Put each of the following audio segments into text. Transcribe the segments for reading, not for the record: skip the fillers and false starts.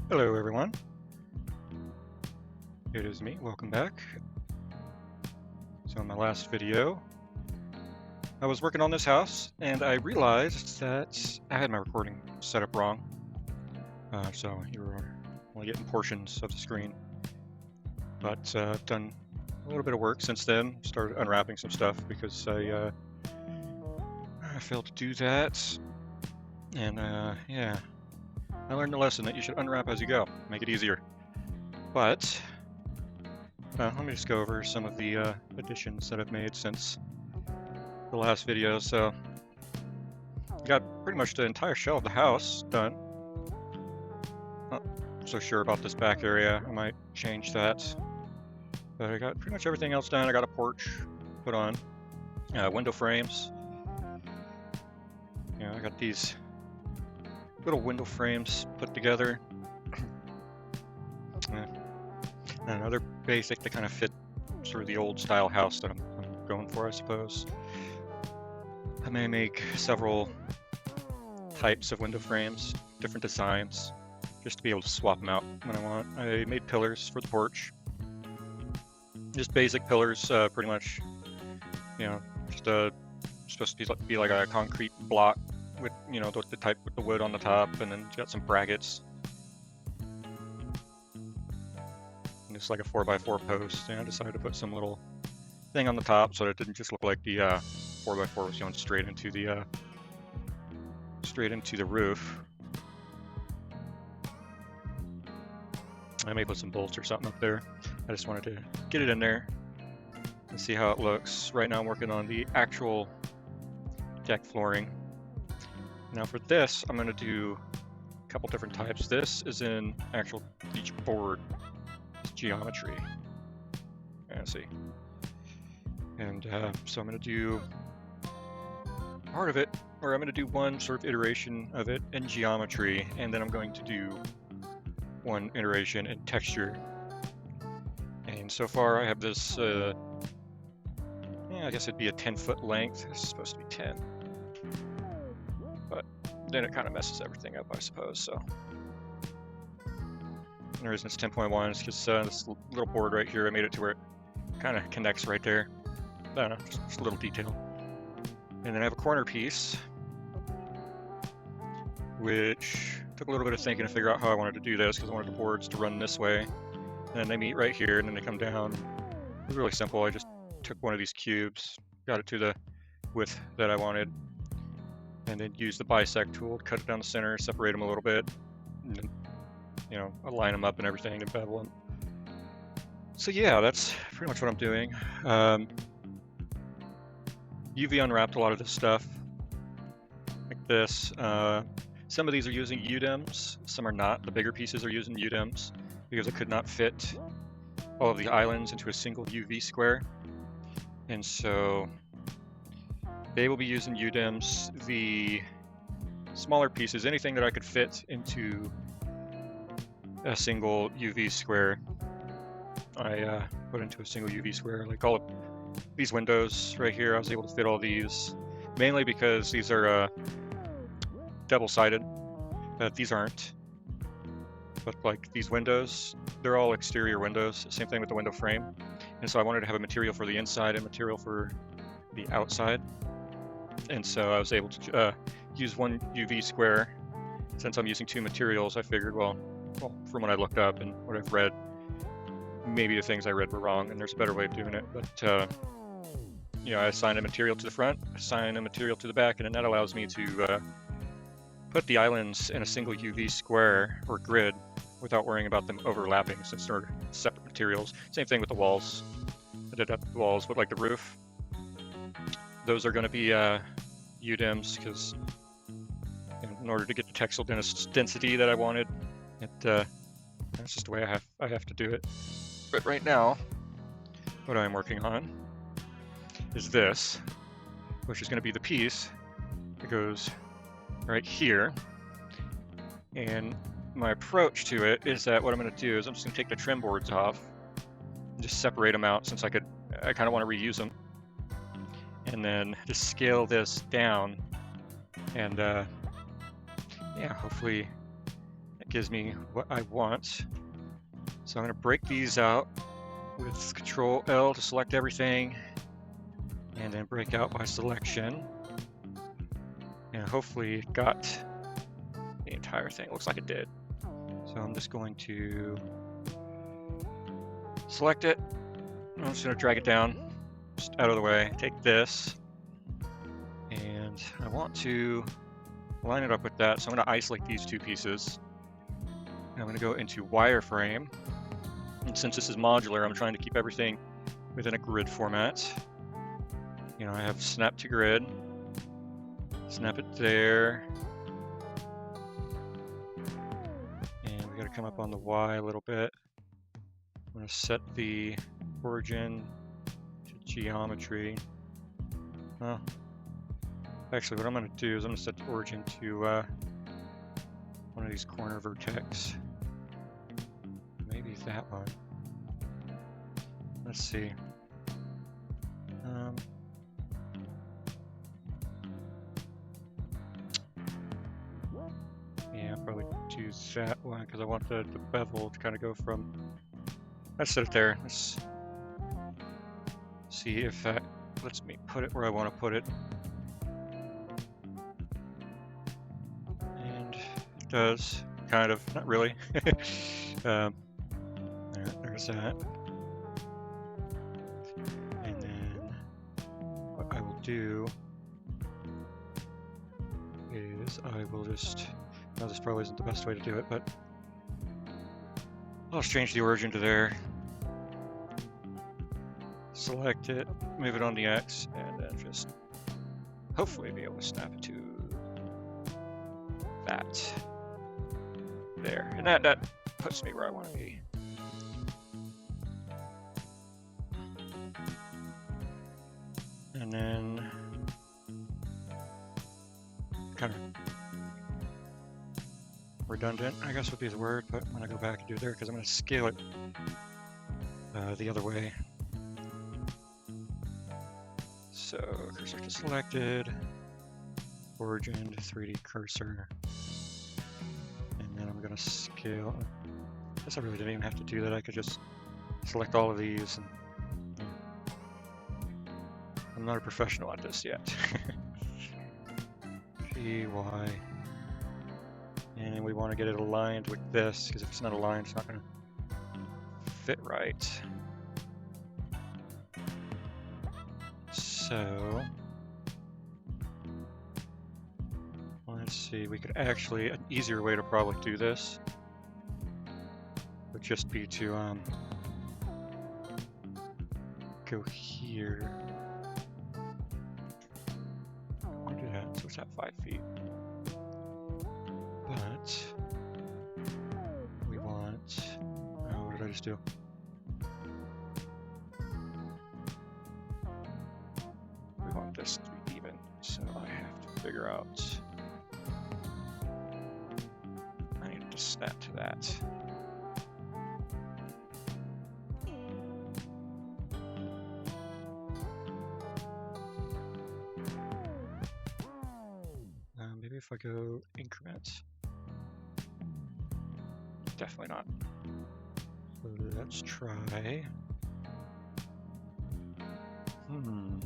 Hello everyone, it is me, welcome back. So in my last video, I was working on this house and I realized that I had my recording set up wrong. So you were only getting portions of the screen. But I've done a little bit of work since then, started unwrapping some stuff because I failed to do that. And yeah, I learned the lesson that you should unwrap as you go, make it easier. But let me just go over some of the additions that I've made since the last video. So I got pretty much the entire shell of the house done. Not so sure about this back area, I might change that. But I got pretty much everything else done. I got a porch put on, window frames. I got these little window frames put together. And another basic to kind of fit sort of the old style house that I'm going for, I suppose. I may make several types of window frames, different designs, just to be able to swap them out when I want. I made pillars for the porch. Just basic pillars, pretty much, just supposed to be like a concrete block with, the type with the wood on the top, and then it's got some brackets. And it's like a 4x4 post, and I decided to put some little thing on the top so that it didn't just look like the 4x4 was going straight into the roof. I may put some bolts or something up there. I just wanted to get it in there and see how it looks. Right now I'm working on the actual deck flooring. Now for this, I'm going to do a couple different types. This is in actual each board geometry. Let's see. And so I'm going to do part of it, or I'm going to do one sort of iteration of it in geometry, and then I'm going to do one iteration in texture. And so far I have this, I guess it'd be a 10-foot length. It's supposed to be 10. But then it kind of messes everything up, I suppose, so. And the reason it's 10.1 is because this little board right here, I made it to where it kind of connects right there. I don't know, just a little detail. And then I have a corner piece, which took a little bit of thinking to figure out how I wanted to do this, because I wanted the boards to run this way. And then they meet right here, and then they come down. It was really simple. I just took one of these cubes, got it to the width that I wanted, and then used the bisect tool to cut it down the center, separate them a little bit, and then, align them up and everything and bevel them. So yeah, that's pretty much what I'm doing. UV unwrapped a lot of this stuff, like this. Some of these are using UDEMs, some are not. The bigger pieces are using UDEMs because I could not fit all of the islands into a single UV square. And so they will be using UDEMs. The smaller pieces, anything that I could fit into a single UV square, I put into a single UV square. Like all of these windows right here, I was able to fit all these, mainly because these are double-sided. These aren't. But like these windows, they're all exterior windows. Same thing with the window frame. And so I wanted to have a material for the inside and material for the outside. And so I was able to use one UV square. Since I'm using two materials, I figured, well, from what I looked up and what I've read, maybe the things I read were wrong and there's a better way of doing it. But I assign a material to the front, assign a material to the back, and then that allows me to put the islands in a single UV square or grid without worrying about them overlapping, since they're separate materials. Same thing with the walls. I did up the walls with like the roof. Those are going to be UDEMs, because in order to get the textile density that I wanted, that's just the way I have to do it. But right now, what I'm working on is this, which is going to be the piece that goes right here. And my approach to it is that what I'm going to do is I'm just going to take the trim boards off and just separate them out, since I kind of want to reuse them, and then just scale this down, and yeah, hopefully that gives me what I want. So I'm going to break these out with Control L to select everything, and then break out by selection. And hopefully it got the entire thing. It looks like it did. So I'm just going to select it. I'm just going to drag it down, just out of the way. Take this, and I want to line it up with that. So I'm going to isolate these two pieces. And I'm going to go into wireframe. And since this is modular, I'm trying to keep everything within a grid format. You know, I have snap to grid. Snap it there. And we got to come up on the Y a little bit. I'm going to set the origin to geometry. Well, actually, what I'm going to do is I'm going to set the origin to one of these corner vertex. Maybe that one. Let's see. Yeah, I'll probably do that one because I want the bevel to kind of go from. Let's set it there. Let's see if that lets me put it where I want to put it. And it does, kind of, not really. There's that. And then what I will do is I will just, no, this probably isn't the best way to do it, but I'll just change the origin to there. Select it, move it on the X, and then just hopefully be able to snap it to that. There, and that puts me where I want to be. And then kind of redundant, I guess would be the word, but I'm going to go back and do it there because I'm going to scale it the other way. So cursor to selected, origin to 3D cursor, and then I'm going to scale. I guess I really didn't even have to do that. I could just select all of these. And, I'm not a professional at this yet. G, Y, and we want to get it aligned with this because if it's not aligned, it's not going to fit right. So let's see, we could actually, an easier way to probably do this would just be to go here. I'll do that, so it's at 5 feet. But we want, oh, what did I just do? We want this to be even, so I have to figure out, I need to snap to that. Maybe if I go increment. Definitely not. So let's try. Okay, I'm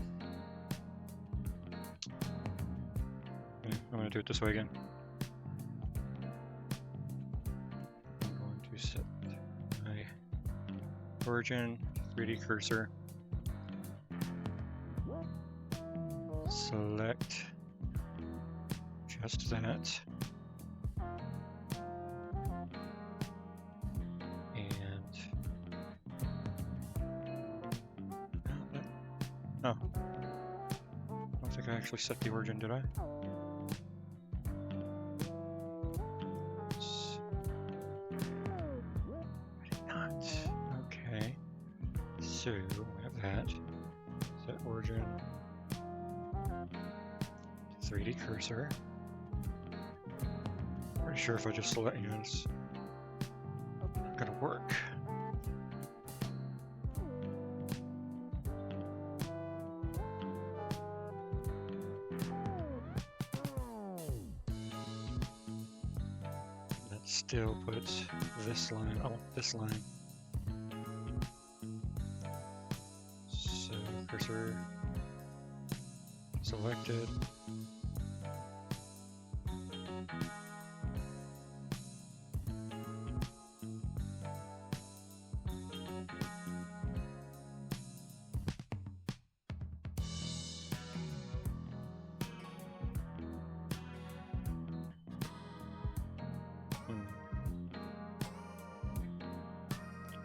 going to do it this way again. I'm going to set my origin, 3D cursor, select just that. Oh, I don't think I actually set the origin, did I? I did not. Okay. So we have that. Set origin. 3D cursor. Pretty sure if I just select, you know, it's not gonna work. still put this line on this line. So cursor selected.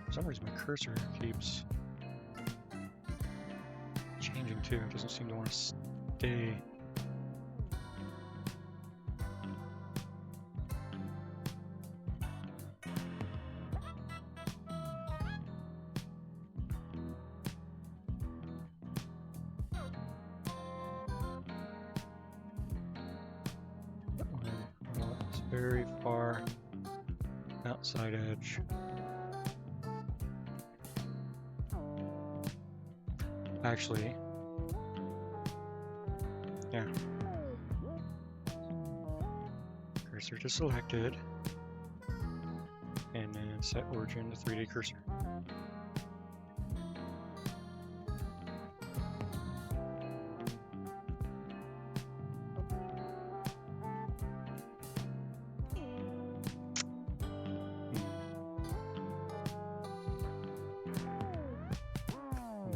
For some reason my cursor keeps changing too. It doesn't seem to want to stay. It's very far outside edge. Actually, yeah. Cursor to selected, and then set origin to 3D cursor.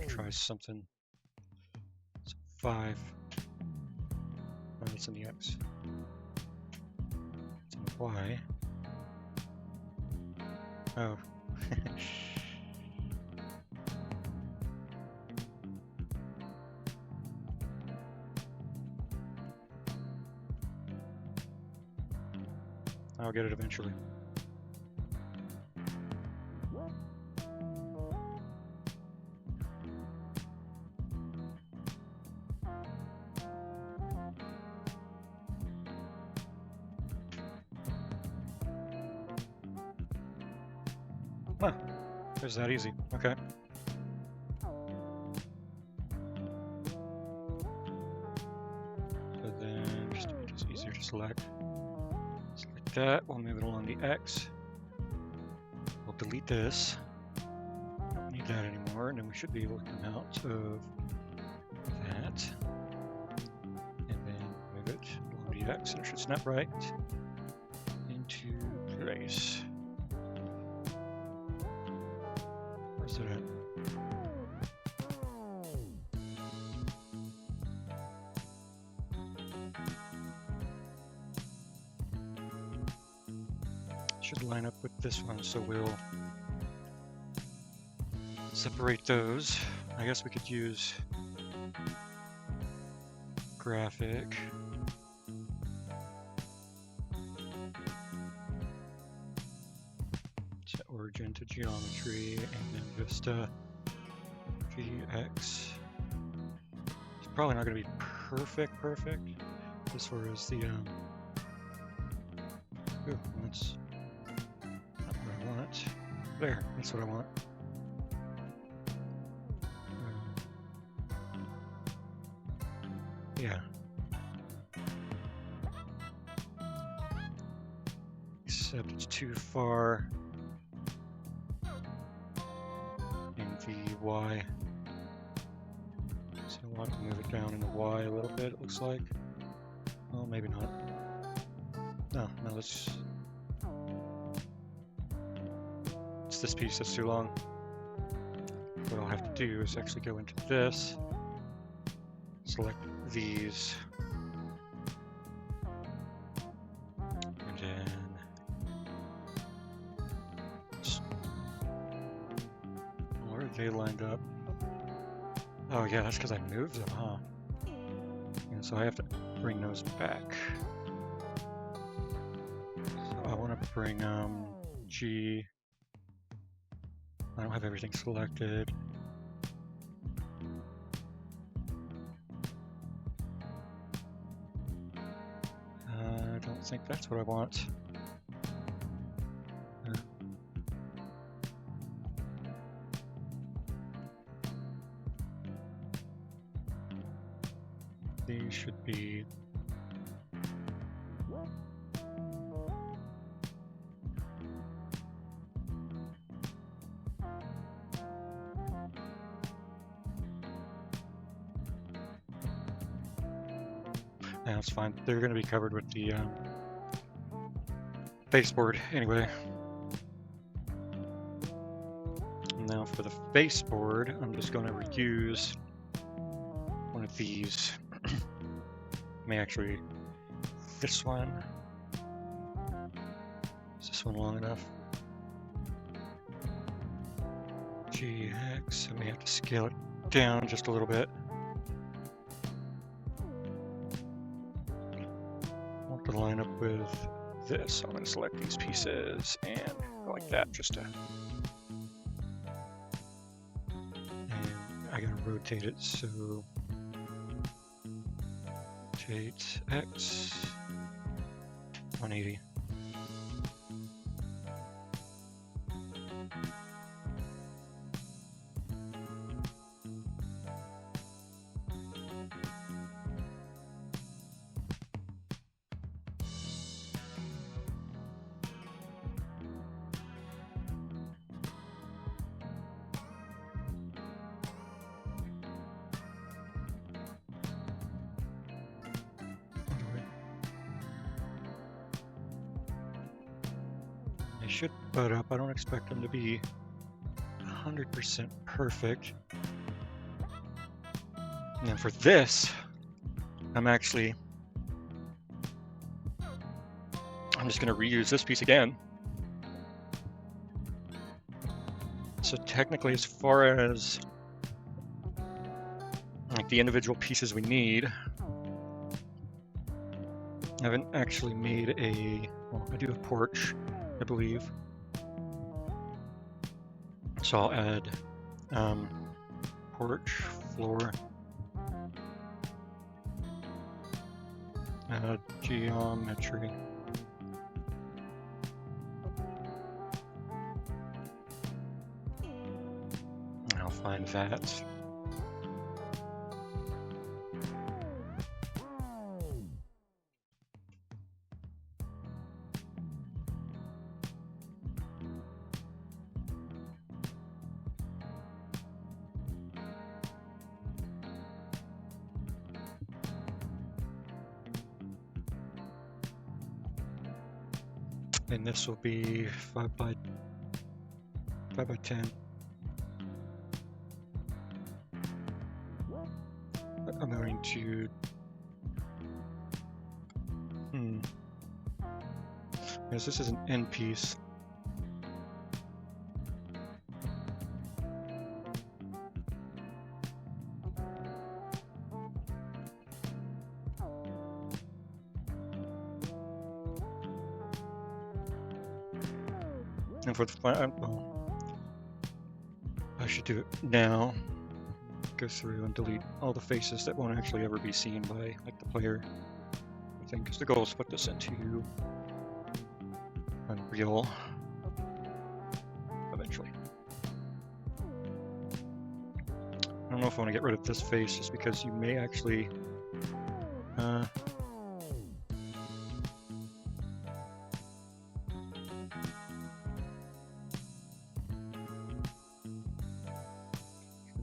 Try something. So 5. No, that's in the X. It's in the Y. Oh. I'll get it eventually. Huh. It was that easy. Okay. So then just to make this easier to select that, we'll move it along the X. We'll delete this. Don't need that anymore, and then we should be able to come out of that. And then move it along the X, and it should snap right into place. Where's it at? Should line up with this one, so we'll separate those. I guess we could use graphic. Set origin to geometry, and then just GX. It's probably not going to be perfect as far as the ooh, that's not what I want. There, that's what I want. Yeah. Except it's too far in the Y. So I'll have to move it down in the Y a little bit, it looks like. Well, maybe not. No, let's... It's this piece that's too long. What I'll have to do is actually go into this, select these, and then where are they lined up? Oh yeah, that's because I moved them, huh? And so I have to bring those back. So I want to bring G. I don't have everything selected. I don't think that's what I want. These should be Yeah, that's fine. They're going to be covered with the baseboard anyway. Now for the baseboard, I'm just going to reuse one of these. May actually this one. Is this one long enough? GX, I may have to scale it down just a little bit. I want to line up with this. So I'm going to select these pieces and go like that just to. And I got to rotate it, so rotate X 180. They should butt up. I don't expect them to be 100% perfect. And for this, I'm just going to reuse this piece again. So technically, as far as like the individual pieces we need, I haven't actually made a, well, I do a porch, I believe. So I'll add porch, floor, geometry. I'll find that. And this will be 5 by 10. I'm going to because this is an end piece. And for the flat, well, I should do it now. Go through and delete all the faces that won't actually ever be seen by like the player. I think because the goal is to put this into Unreal eventually. I don't know if I want to get rid of this face just because you may actually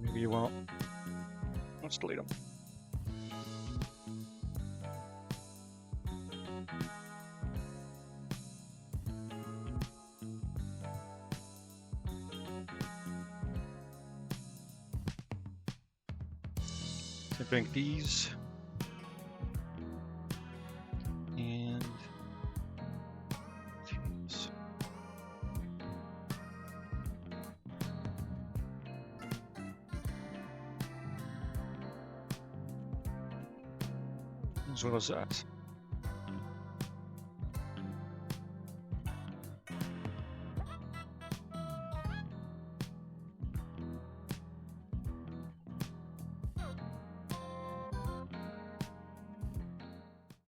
maybe you won't. Let's delete them. I think these and these. As well as that.